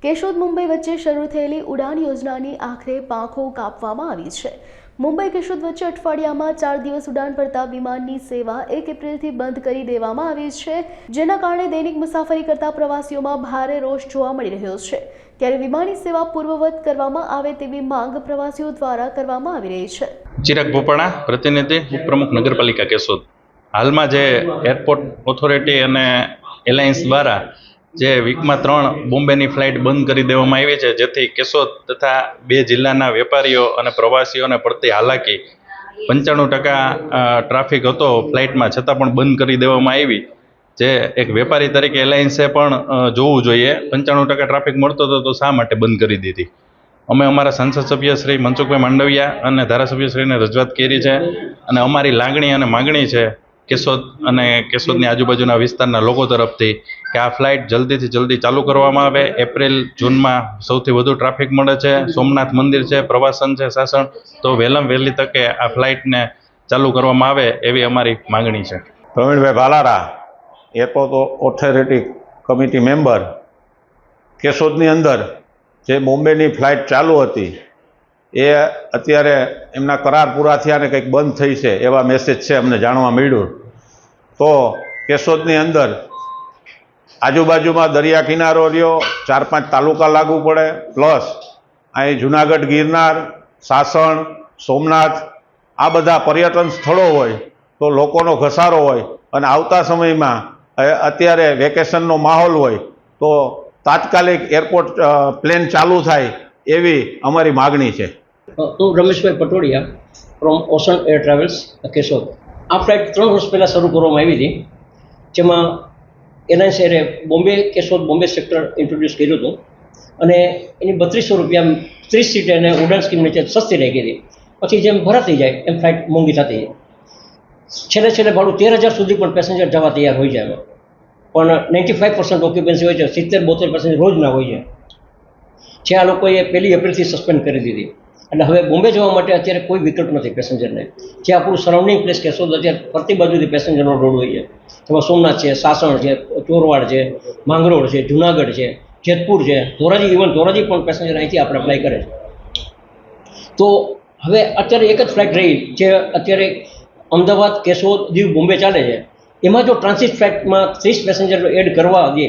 કેશોદ મુંબઈ વચ્ચે શરૂ થયેલી ઉડાન યોજનાની આખરે પાંખો કાપવામાં આવી છે। મુંબઈ કેશોદ વચ્ચે અઠવાડિયામાં 4 દિવસ ઉડાન ભરતા વિમાનની સેવા 1 એપ્રિલથી બંધ કરી દેવામાં આવી છે, જેના કારણે દૈનિક મુસાફરી કરતા પ્રવાસીઓમાં ભારે રોષ જોવા મળી રહ્યો છે। ત્યારે વિમાની સેવા પૂર્વવત કરવામાં આવે તેવી માંગ પ્રવાસીઓ દ્વારા કરવામાં આવી રહી છે। ચિરાગ ભોપાણા, પ્રતિનિધિ ઉપપ્રમુખ નગરપાલિકા કેશોદ। હાલમાં જે એરપોર્ટ ઓથોરિટી અને એલાયન્સ દ્વારા જે વીકમાં 3 બોમ્બેની ફ્લાઇટ બંધ કરી દેવામાં આવી છે, જેથી કેશોદ તથા 2 જિલ્લાના વેપારીઓ અને પ્રવાસીઓને પડતી હાલાકી 95% ટ્રાફિક હતો ફ્લાઇટમાં, છતાં પણ બંધ કરી દેવામાં આવી। જે એક વેપારી તરીકે એલાયન્સે પણ જોવું જોઈએ, 95% ટ્રાફિક મળતો હતો તો શા માટે બંધ કરી દીધી। અમે અમારા સંસદ સભ્ય શ્રી મનસુખભાઈ માંડવિયા અને ધારાસભ્યશ્રીને રજૂઆત કરી છે અને અમારી લાગણી અને માગણી છે કેશોદ અને કેશોદની આજુબાજુના વિસ્તારના લોકો તરફથી કે આ ફ્લાઇટ જલ્દીથી જલ્દી ચાલુ કરવામાં આવે। એપ્રિલ જૂનમાં સૌથી વધુ ટ્રાફિક મળે છે, સોમનાથ મંદિર છે, પ્રવાસન છે, સાસણ, તો વહેલી તકે આ ફ્લાઇટને ચાલુ કરવામાં આવે એવી અમારી માગણી છે। Pravinbhai Bhalara, airport authority committee member. કેશોદની અંદર જે બોમ્બેની ફ્લાઇટ ચાલુ હતી એ અત્યારે એમના કરાર પૂરા થયા ને કંઈક બંધ થઈ છે એવા મેસેજ છે, અમને જાણવા મળ્યું। તો કેશોદની અંદર આજુબાજુમાં દરિયા કિનારો રહ્યો, 4-5 તાલુકા લાગુ પડે, પ્લસ અહીં જુનાગઢ, ગિરનાર, સાસણ, સોમનાથ આ બધા પર્યટન સ્થળો હોય તો લોકોનો ઘસારો હોય અને આવતા સમયમાં અત્યારે વેકેશનનો માહોલ હોય તો તાત્કાલિક એરપોર્ટ પ્લેન ચાલુ થાય એવી અમારી માગણી છે। હું Rameshbhai Patodia from ocean air travels Keshod. આ ફ્લાઇટ 3 વર્ષ પહેલાં શરૂ કરવામાં આવી હતી, જેમાં alliance array Bombay Keshod Bombay sector introduce કર્યું હતું અને એની 3200 રૂપિયા 30 સીટ અને ઉડાન સ્કીમ નીચે સસ્તી રહી ગઈ હતી। પછી જેમ ભરાતી જાય એમ ફ્લાઇટ મોંઘી થતી જાય, છેલ્લે ભાડું 13,000 સુધી પણ પેસેન્જર જવા તૈયાર હોઈ જાય, પણ 95% ઓક્યુપન્સી હોય છે, 70-72 પેસેન્જર રોજના હોય છે, જે આ લોકોએ 1 એપ્રિલથી સસ્પેન્ડ કરી દીધી। એટલે હવે બોમ્બે જવા માટે અત્યારે કોઈ વિકલ્પ નથી પેસેન્જરને, જે આપણું સરાઉન્ડિંગ પ્લેસ કેશોદ અત્યારે ફરતી બાજુથી પેસેન્જરનો રોડ હોય છે, જેમાં સોમનાથ છે, સાસણ છે, ચોરવાડ છે, માંગરોળ છે, જુનાગઢ છે, જેતપુર છે, ધોરાજી, ઇવન ધોરાજી પણ પેસેન્જર અહીંથી આપણે અપ્લાય કરે છે। તો હવે અત્યારે એક જ ફ્લાઇટ રહી જે અત્યારે અમદાવાદ, કેશોદ, દીવ, બોમ્બે ચાલે છે, એમાં જો ટ્રાન્સિટ ફ્લાઇટમાં 30 પેસેન્જર એડ કરવા દે,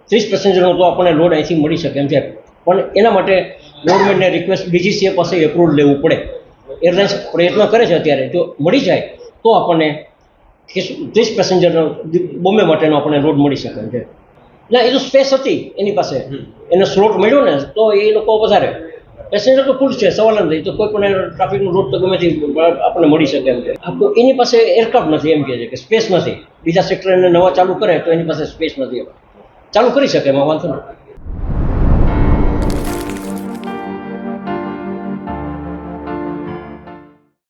30 પેસેન્જરનો તો આપણને લોડ અહીંથી મળી શકે એમ છે, પણ એના માટે ગવર્મેન્ટને રિક્વેસ્ટ DGCA પાસે એપ્રુવલ લેવું પડે। એરલાઇન્સ પ્રયત્ન કરે છે, અત્યારે જો મળી જાય તો આપણને 30 પેસેન્જરનો બોમ્બે માટેનો આપણને લોડ મળી શકે એમ છે। ના, એ તો સ્પેસ હતી એની પાસે, એને સ્લોટ મળ્યો ને તો એ લોકો વધારે, પેસેન્જર તો ફૂલ છે, સવાલ નથી, તો કોઈ પણ ટ્રાફિકનો રૂટ તો ગમે તે આપણને મળી શકે એમ છે। એની પાસે એરક્રાફ્ટ નથી, એમ કહે છે કે સ્પેસ નથી, બીજા સેક્ટર એને નવા ચાલુ કરે તો એની પાસે સ્પેસ નથી, ચાલુ કરી શકે એમાં વાંધો નથી।